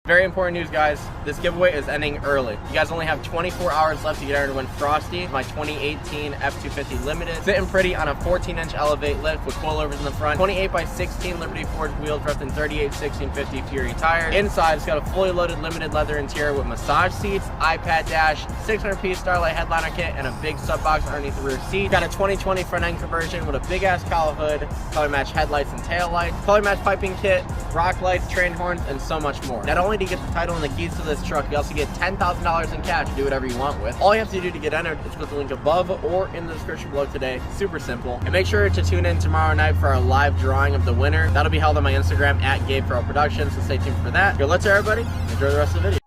Very important news, guys. This giveaway is ending early. You guys only have 24 hours left to get entered to win Frosty, my 2018 F250 Limited. Sitting pretty on a 14-inch Elevate lift with coilovers in the front, 28x16 Liberty Forge wheel drift, and 38/1650 Fury tires. Inside, it's got a fully loaded limited leather interior with massage seats, iPad dash, 600-piece Starlight headliner kit, and a big sub box underneath the rear seat. Got a 2020 front end conversion with a big ass cowl hood, color match headlights and tail lights, color match piping kit, Rocklights, train horns, and so much more. Not only do you get the title and the keys to this truck, you also get $10,000 in cash to do whatever you want with. All you have to do to get entered is click the link above or in the description below today. Super simple. And make sure to tune in tomorrow night for our live drawing of the winner. That'll be held on my Instagram at GabeProProductions, so stay tuned for that. Good luck to everybody. Enjoy the rest of the video.